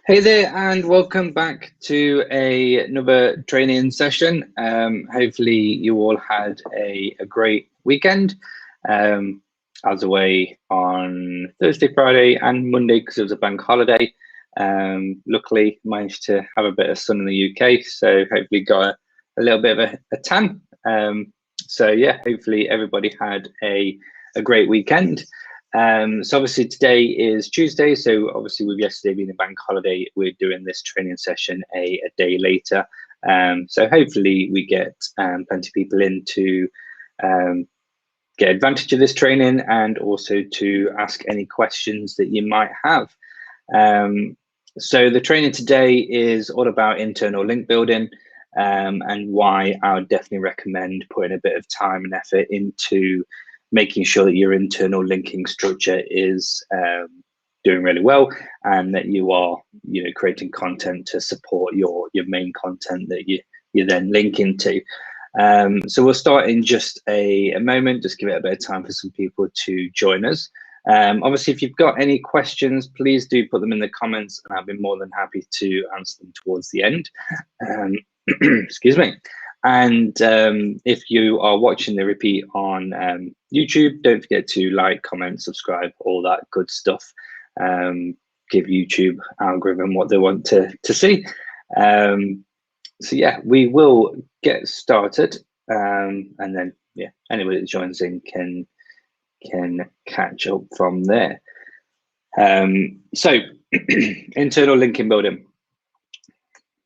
Hey there, and welcome back to another training session. Hopefully, you all had a great weekend. I was away on Thursday, Friday, and Monday because it was a bank holiday. Luckily, managed to have a bit of sun in the UK, so hopefully got a little bit of a tan. So yeah, hopefully everybody had a great weekend. So obviously today is Tuesday, so obviously with yesterday being a bank holiday, we're doing this training session a day later. So hopefully we get plenty of people in to get advantage of this training and also to ask any questions that you might have. So the training today is all about internal link building and why I would definitely recommend putting a bit of time and effort into making sure that your internal linking structure is doing really well, and that you are, creating content to support your main content that you then link into. So we'll start in just a moment, just give it a bit of time for some people to join us. Obviously, if you've got any questions, please do put them in the comments, and I'll be more than happy to answer them towards the end. Excuse me. And if you are watching the repeat on YouTube, don't forget to like, comment, subscribe, all that good stuff. Give YouTube algorithm what they want to see. So yeah, we will get started, and then yeah, anybody that joins in can catch up from there. So internal linking building.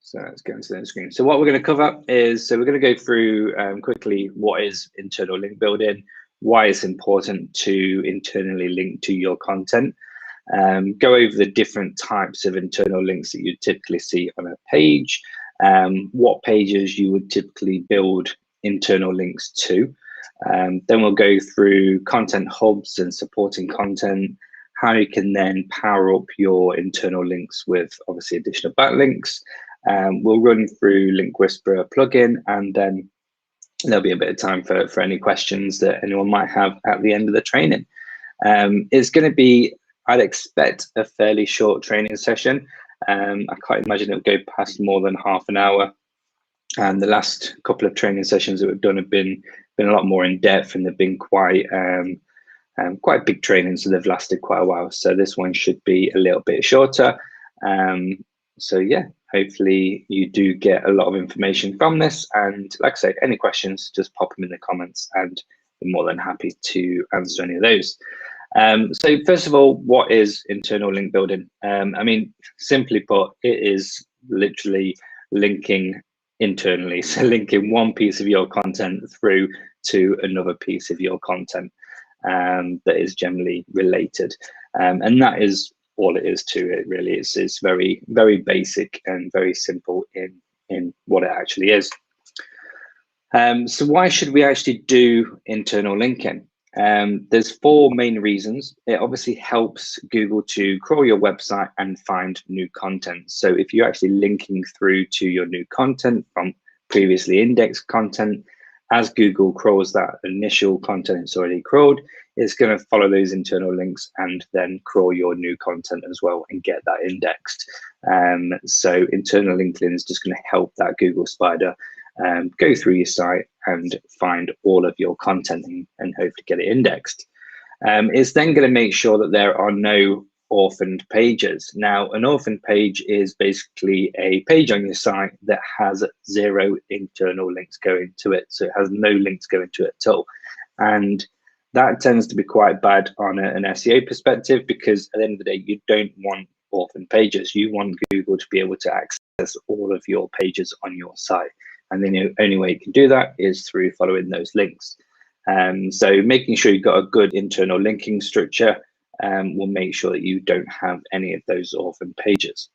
So let's go into the screen. So what we're going to cover is, so we're going to go through quickly what is internal link building, why it's important to internally link to your content, go over the different types of internal links that you typically see on a page, what pages you would typically build internal links to. Then we'll go through content hubs and supporting content, how you can then power up your internal links with obviously additional backlinks. We'll run through Link Whisperer plugin, and then there'll be a bit of time for any questions that anyone might have at the end of the training. It's going to be, I'd expect, a fairly short training session. I can't imagine it'll go past more than half an hour. And the last couple of training sessions that we've done have been a lot more in depth, and they've been quite big trainings, so they've lasted quite a while. So this one should be a little bit shorter. So yeah, hopefully you do get a lot of information from this. And like I say, any questions, just pop them in the comments, and I'm more than happy to answer any of those. So first of all, what is internal link building? I mean, simply put, it is literally linking internally. So linking one piece of your content through to another piece of your content that is generally related. And that is all it is to it, really. It's very, very basic and very simple in what it actually is. So why should we actually do internal linking? There's four main reasons. It obviously helps Google to crawl your website and find new content. So if you're actually linking through to your new content from previously indexed content, as Google crawls that initial content it's already crawled, it's going to follow those internal links and then crawl your new content as well and get that indexed. So internal linking is just going to help that Google spider go through your site and find all of your content and hopefully get it indexed. It's then going to make sure that there are no orphaned pages. Now, an orphaned page is basically a page on your site that has zero internal links going to it. So it has no links going to it at all. And that tends to be quite bad on an SEO perspective, because at the end of the day, you don't want orphaned pages. You want Google to be able to access all of your pages on your site. And then the only way you can do that is through following those links. So making sure you've got a good internal linking structure will make sure that you don't have any of those orphan pages.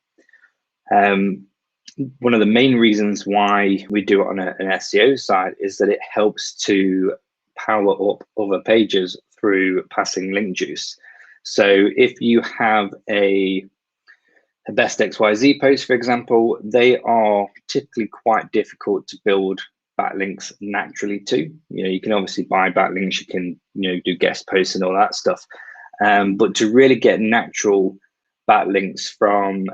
One of the main reasons why we do it on an SEO site is that it helps to power up other pages through passing link juice. So if you have a best XYZ post, for example, they are typically quite difficult to build backlinks naturally to. You can obviously buy backlinks, you can do guest posts and all that stuff, but to really get natural backlinks from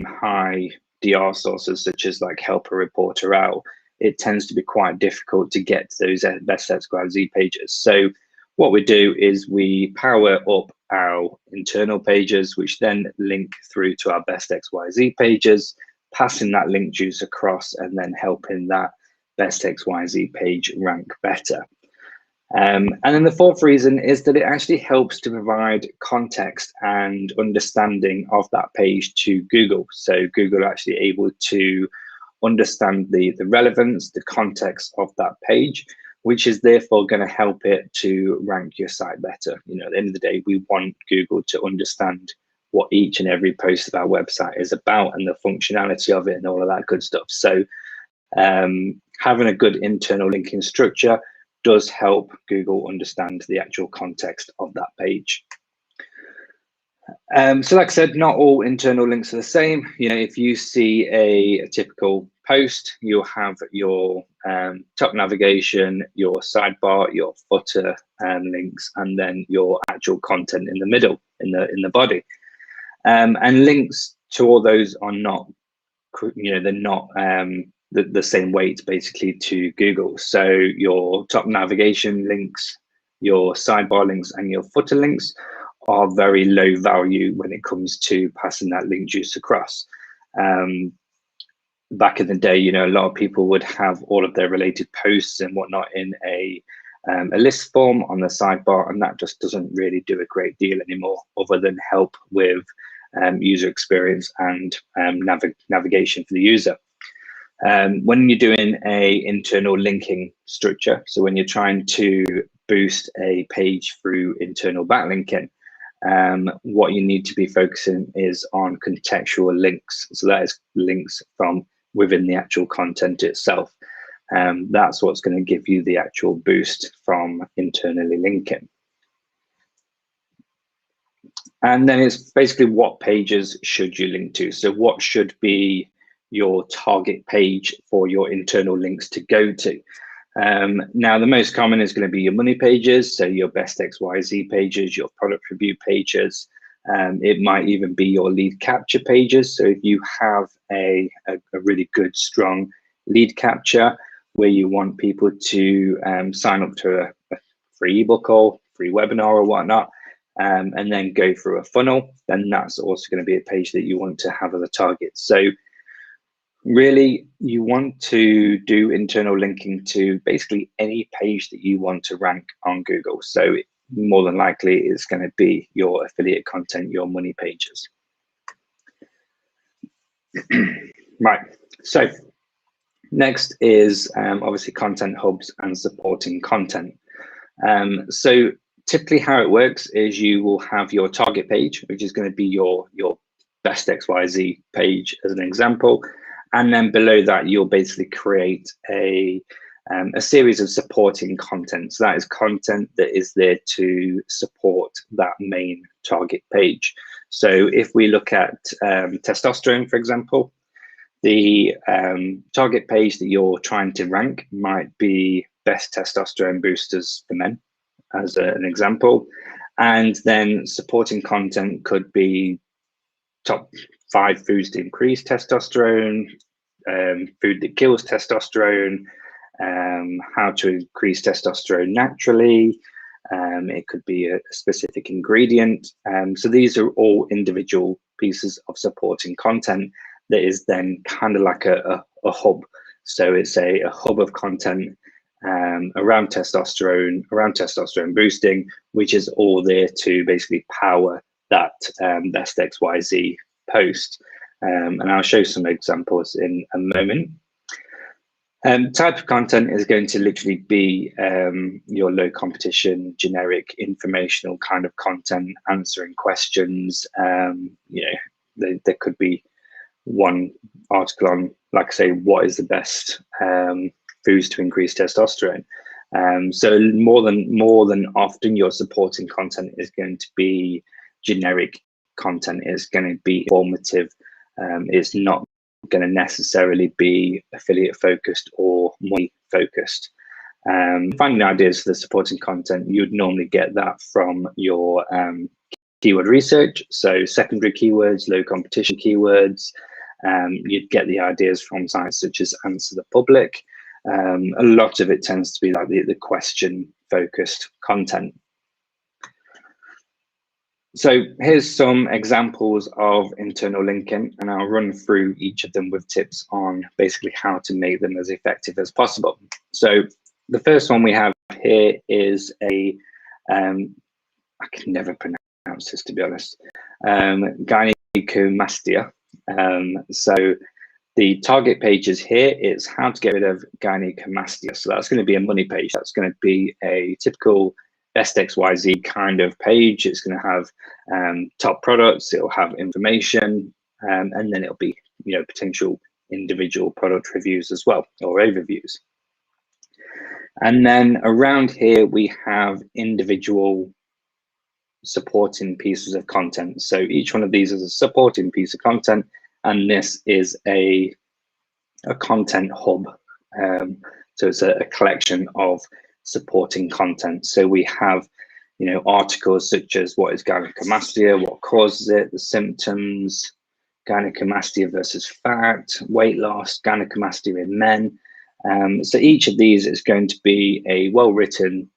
high DR sources such as like Helper Report or OWL, it tends to be quite difficult to get to those best XYZ pages. So what we do is we power up our internal pages, which then link through to our best XYZ pages, passing that link juice across and then helping that best XYZ page rank better. And then the fourth reason is that it actually helps to provide context and understanding of that page to Google. So Google are actually able to understand the relevance, the context of that page, which is therefore going to help it to rank your site better. You know, at the end of the day, we want Google to understand what each and every post of our website is about and the functionality of it and all of that good stuff. So having a good internal linking structure does help Google understand the actual context of that page. So like I said, not all internal links are the same. You know, if you see a typical post, you'll have your top navigation, your sidebar, your footer links, and then your actual content in the middle, in the body. And links to all those are not, you know, they're not the same weight basically to Google. So your top navigation links, your sidebar links, and your footer links are very low value when it comes to passing that link juice across. Back in the day, you know, a lot of people would have all of their related posts and whatnot in a list form on the sidebar, and that just doesn't really do a great deal anymore, other than help with user experience and navigation for the user. When you're doing a internal linking structure, so when you're trying to boost a page through internal backlinking, what you need to be focusing is on contextual links. So that is links from within the actual content itself. That's what's going to give you the actual boost from internally linking. And then it's basically what pages should you link to? So what should be your target page for your internal links to go to? Now, the most common is going to be your money pages, so your best XYZ pages, your product review pages. It might even be your lead capture pages. So if you have a really good, strong lead capture where you want people to sign up to a free ebook or free webinar or whatnot, and then go through a funnel, then that's also going to be a page that you want to have as a target. So really, you want to do internal linking to basically any page that you want to rank on Google. So more than likely, it's going to be your affiliate content, your money pages. Right. So next is obviously content hubs and supporting content. So typically how it works is you will have your target page, which is going to be your best XYZ page as an example. And then below that, you'll basically create a series of supporting content. So that is content that is there to support that main target page. So if we look at testosterone, for example, the target page that you're trying to rank might be best testosterone boosters for men, as an example. And then supporting content could be top 5 foods to increase testosterone, food that kills testosterone, how to increase testosterone naturally. It could be a specific ingredient. So these are all individual pieces of supporting content that is then kind of like a hub. So it's a hub of content around testosterone boosting, which is all there to basically power that best XYZ post. And I'll show some examples in a moment. Type of content is going to literally be your low competition, generic, informational kind of content, answering questions. You know, there could be one article on, like I say, what is the best foods to increase testosterone. So more than often, your supporting content is going to be generic content. Is going to be informative. It's not going to necessarily be affiliate focused or money focused. Finding ideas for the supporting content, you'd normally get that from your keyword research, so secondary keywords, low competition keywords. You'd get the ideas from sites such as Answer the Public. A lot of it tends to be like the question focused content. So here's some examples of internal linking, and I'll run through each of them with tips on basically how to make them as effective as possible. So the first one we have here is a, I can never pronounce this, to be honest, gynecomastia. So the target page is here. It's how to get rid of gynecomastia. So that's going to be a money page. That's going to be a typical best XYZ kind of page. It's going to have top products. It'll have information, and then it'll be, you know, potential individual product reviews as well, or overviews. And then around here we have individual supporting pieces of content. So each one of these is a supporting piece of content, and this is a content hub. So it's a collection of supporting content. So we have, you know, articles such as what is gynecomastia, what causes it, the symptoms, gynecomastia versus fat, weight loss, gynecomastia in men. So each of these is going to be a well-written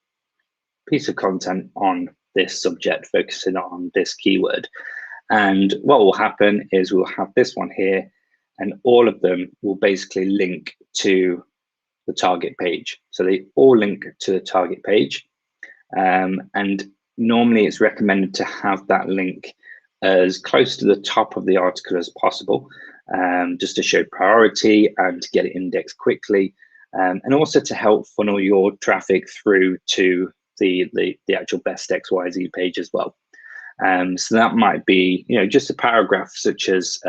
piece of content on this subject, focusing on this keyword. And what will happen is we'll have this one here, and all of them will basically link to the target page. So they all link to the target page. And normally it's recommended to have that link as close to the top of the article as possible, just to show priority and to get it indexed quickly, and also to help funnel your traffic through to the actual best XYZ page as well. So that might be, you know, just a paragraph such as,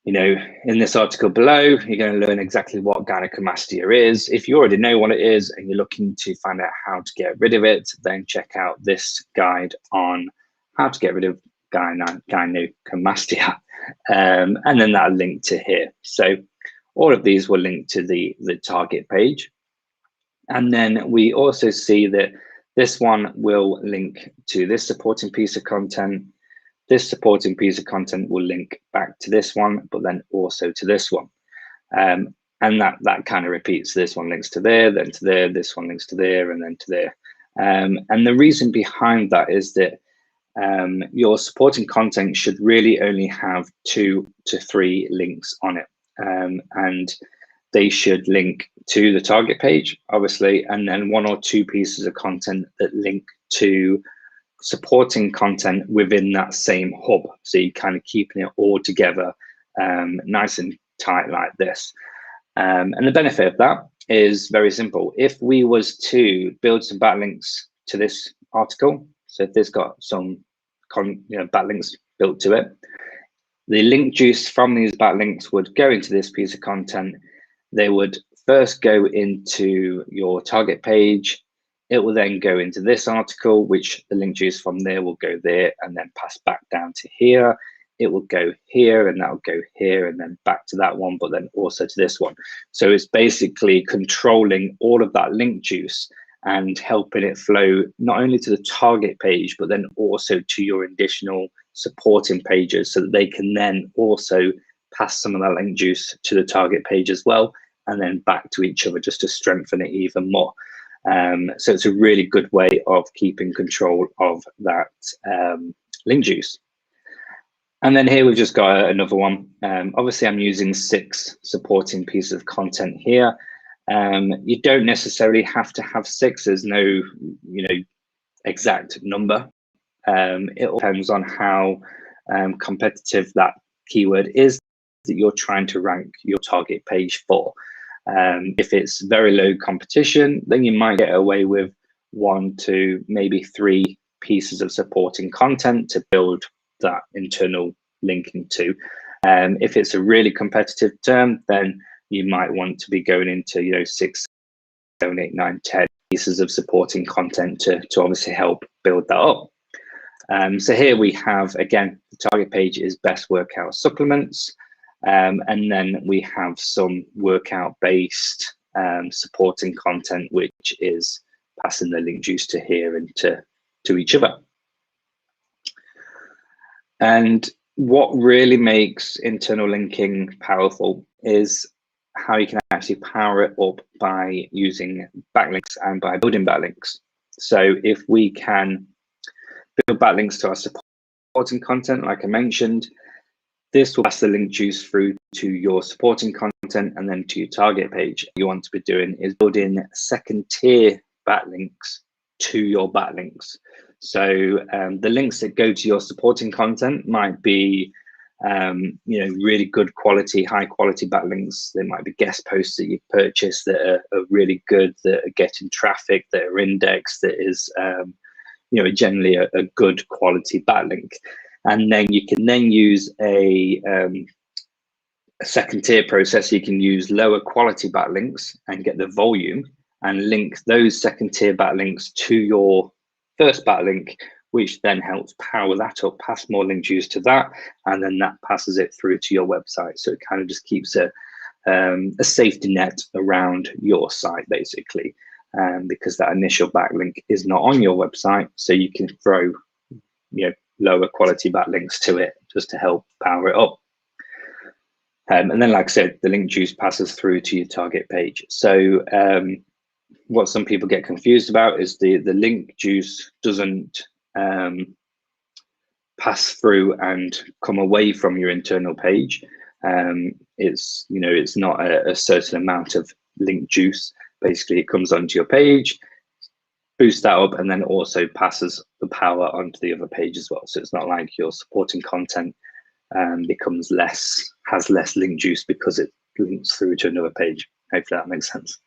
you know, in this article below, you're going to learn exactly what gynecomastia is. If you already know what it is and you're looking to find out how to get rid of it, then check out this guide on how to get rid of gynecomastia. And then that'll link to here. So all of these will link to the target page. And then we also see that this one will link to this supporting piece of content. This supporting piece of content will link back to this one, but then also to this one. And that kind of repeats. This one links to there, then to there, this one links to there, and then to there. And the reason behind that is that your supporting content should really only have 2 to 3 links on it. And they should link to the target page, obviously, and then 1 or 2 pieces of content that link to supporting content within that same hub. So you're kind of keeping it all together nice and tight like this. And the benefit of that is very simple. If we was to build some backlinks to this article, so if this got some backlinks built to it, the link juice from these backlinks would go into this piece of content. They would first go into your target page. It will then go into this article, which the link juice from there will go there and then pass back down to here. It will go here and that will go here and then back to that one, but then also to this one. So it's basically controlling all of that link juice and helping it flow not only to the target page, but then also to your additional supporting pages, so that they can then also pass some of that link juice to the target page as well, and then back to each other just to strengthen it even more. So it's a really good way of keeping control of that link juice. And then here we've just got another one. Obviously I'm using 6 supporting pieces of content here. You don't necessarily have to have 6. There's no, exact number. It all depends on how competitive that keyword is that you're trying to rank your target page for. If it's very low competition, then you might get away with 1 to maybe 3 pieces of supporting content to build that internal linking to. If it's a really competitive term, then you might want to be going into 6, 7, 8, 9, 10 pieces of supporting content to obviously help build that up. So here we have, again, the target page is best workout supplements. And then we have some workout based supporting content, which is passing the link juice to here and to each other. And what really makes internal linking powerful is how you can actually power it up by using backlinks and by building backlinks. So if we can build backlinks to our supporting content, like I mentioned, this will pass the link juice through to your supporting content and then to your target page. What you want to be doing is building second tier backlinks to your backlinks. So the links that go to your supporting content might be really good quality, high quality backlinks. There might be guest posts that you've purchased that are really good, that are getting traffic, that are indexed, that is generally a good quality backlink. And then you can then use a second tier process. You can use lower quality backlinks and get the volume and link those second tier backlinks to your first backlink, which then helps power that up, pass more link juice to that, and then that passes it through to your website. So it kind of just keeps a safety net around your site, basically, because that initial backlink is not on your website, so you can throw lower quality backlinks to it just to help power it up. And then, like I said, the link juice passes through to your target page. So what some people get confused about is the link juice doesn't pass through and come away from your internal page. It's not a certain amount of link juice. Basically, it comes onto your page, boosts that up, and then also passes the power onto the other page as well. So it's not like your supporting content has less link juice because it links through to another page. Hopefully that makes sense.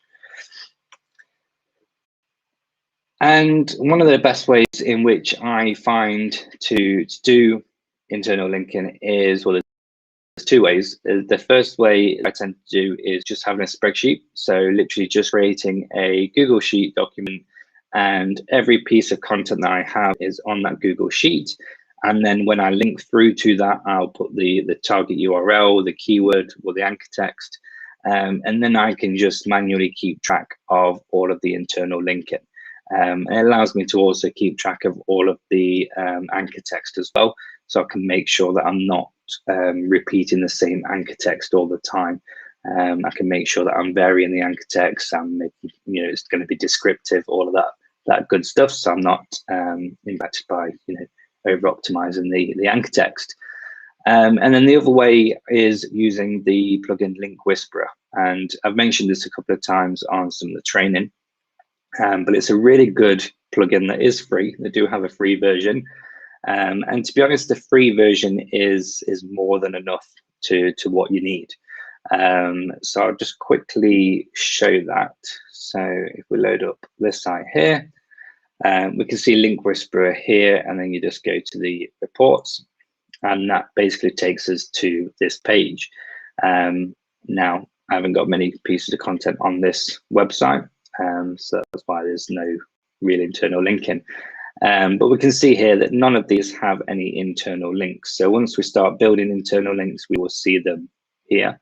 And one of the best ways in which I find to do internal linking is, well, there's two ways. The first way I tend to do is just having a spreadsheet. So literally just creating a Google Sheet document, and every piece of content that I have is on that Google Sheet. And then when I link through to that, I'll put the target URL, the keyword, or the anchor text. And then I can just manually keep track of all of the internal linking. It allows me to also keep track of all of the anchor text as well. So I can make sure that I'm not repeating the same anchor text all the time. I can make sure that I'm varying the anchor text. I'm making, it's going to be descriptive, all of that good stuff. So I'm not impacted by, over optimizing the anchor text. And then the other way is using the plugin Link Whisperer. And I've mentioned this a couple of times on some of the training, but it's a really good plugin that is free. They do have a free version. And to be honest, the free version is more than enough to what you need. So I'll just quickly show that. So if we load up this site here, we can see Link Whisperer here, and then you just go to the reports, and that basically takes us to this page. Now, I haven't got many pieces of content on this website, so that's why there's no real internal linking. But we can see here that none of these have any internal links. So once we start building internal links, we will see them here.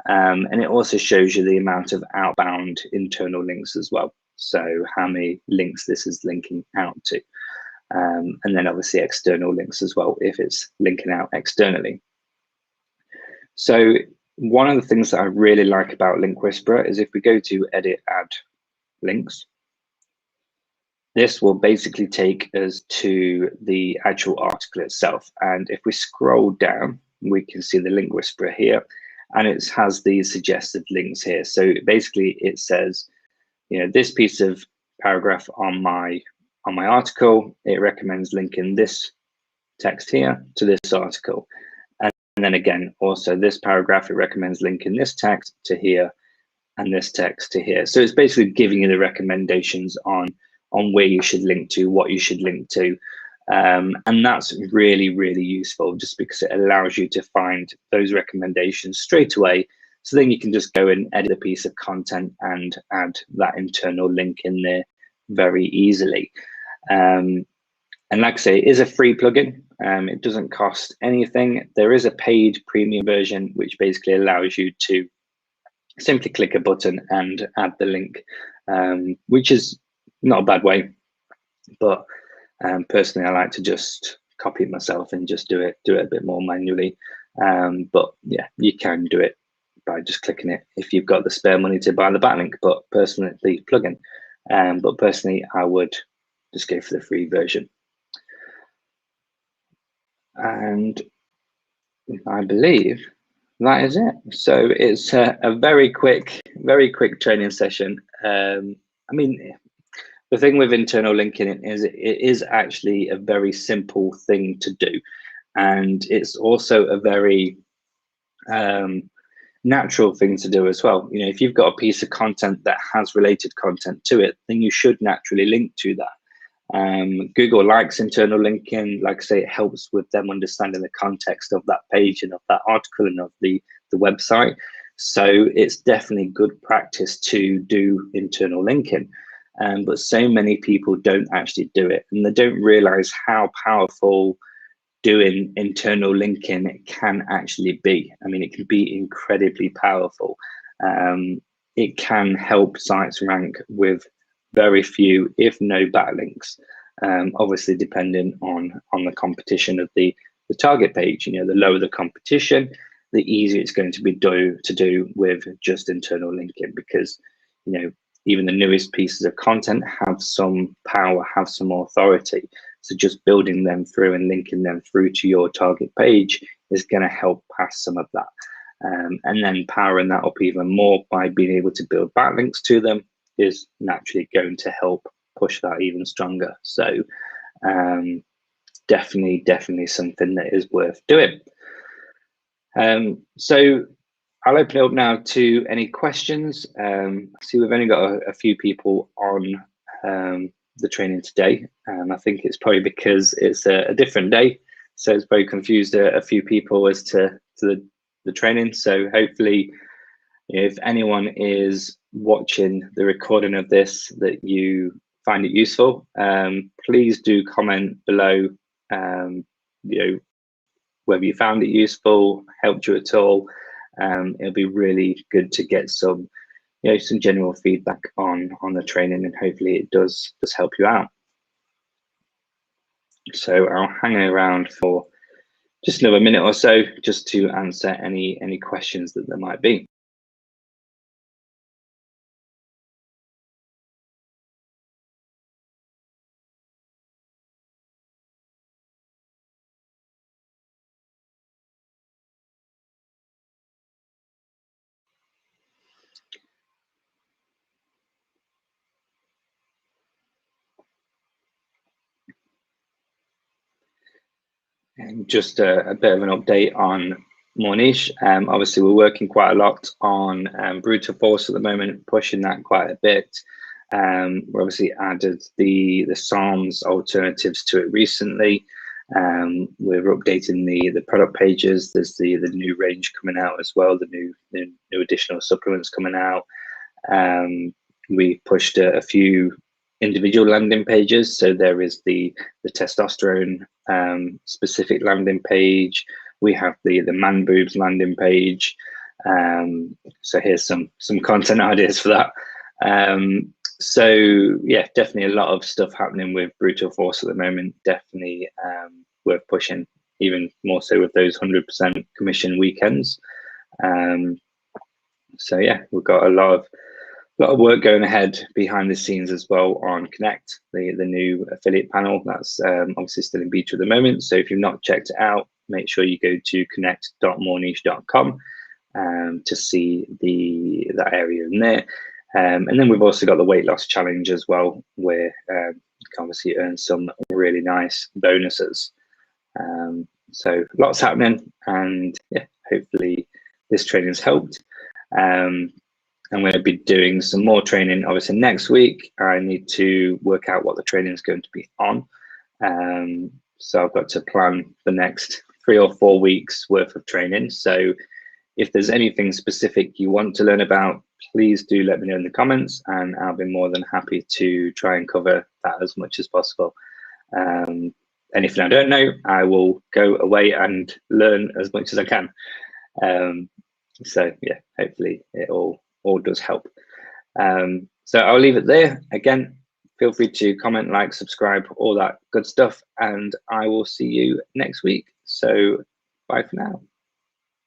And it also shows you the amount of outbound internal links as well. So how many links this is linking out to. And then obviously external links as well, if it's linking out externally. So one of the things that I really like about Link Whisperer is if we go to edit, add links, this will basically take us to the actual article itself. And if we scroll down, we can see the Link Whisperer here, and it has these suggested links here. So basically it says, this piece of paragraph on my article, it recommends linking this text here to this article. And then again, also this paragraph, it recommends linking this text to here and this text to here. So it's basically giving you the recommendations on where you should link to, what you should link to. And that's really, really useful, just because it allows you to find those recommendations straight away. So then you can just go and edit a piece of content and add that internal link in there very easily. And like I say, it is a free plugin. It doesn't cost anything. There is a paid premium version, which basically allows you to simply click a button and add the link, which is not a bad way. But personally, I like to just copy it myself and just do it a bit more manually. But yeah, you can do it by just clicking it if you've got the spare money to buy the backlink. But personally, the plugin. But personally, I would just go for the free version. And I believe that is it. So it's a very quick training session. I mean, the thing with internal linking is it is actually a very simple thing to do, and it's also a very natural thing to do as well. You know, if you've got a piece of content that has related content to it, then you should naturally link to that. Google likes internal linking. Like I say, it helps with them understanding the context of that page and of that article and of the website. So it's definitely good practice to do internal linking. But so many people don't actually do it, and they don't realize how powerful doing internal linking can actually be. I mean, it can be incredibly powerful. It can help sites rank with very few, if no, backlinks. Obviously, depending on the competition of the target page. You know, the lower the competition, the easier it's going to be to do with just internal linking, because you know, even the newest pieces of content have some power, have some authority. So just building them through and linking them through to your target page is going to help pass some of that. And then powering that up even more by being able to build backlinks to them is naturally going to help push that even stronger. So definitely something that is worth doing. So I'll open it up now to any questions. See, we've only got a few people on the training today. I think it's probably because it's a different day, so it's probably confused a few people as to the training. So hopefully, you know, if anyone is watching the recording of this that you find it useful, please do comment below, you know, whether you found it useful, helped you at all. It'll be really good to get some, you know, some general feedback on the training, and hopefully it does help you out. So I'll hang around for just another minute or so just to answer any questions that there might be. And just a bit of an update on More Niche. Obviously, we're working quite a lot on Brutal Force at the moment, pushing that quite a bit. We obviously added the Psalms alternatives to it recently. We're updating the product pages. There's the new range coming out as well, the new additional supplements coming out. We pushed a few individual landing pages. So there is the testosterone specific landing page. We have the man boobs landing page. So here's some content ideas for that. So yeah, definitely a lot of stuff happening with Brutal Force at the moment. Definitely worth pushing, even more so with those 100% commission weekends. So yeah, we've got a lot of work going ahead behind the scenes as well on Connect, the new affiliate panel. That's obviously still in beta at the moment. So if you've not checked it out, make sure you go to connect.moreniche.com to see that area in there. And then we've also got the weight loss challenge as well, where you can obviously earn some really nice bonuses. So lots happening, and yeah, hopefully this training has helped. I'm going to be doing some more training obviously next week. I need to work out what the training is going to be on. So I've got to plan the next 3 or 4 weeks worth of training. So if there's anything specific you want to learn about, please do let me know in the comments, and I'll be more than happy to try and cover that as much as possible. Anything I don't know, I will go away and learn as much as I can. So yeah, hopefully it all does help. So I'll leave it there. Again, Feel free to comment, like, subscribe, all that good stuff, and I will see you next week. So bye for now.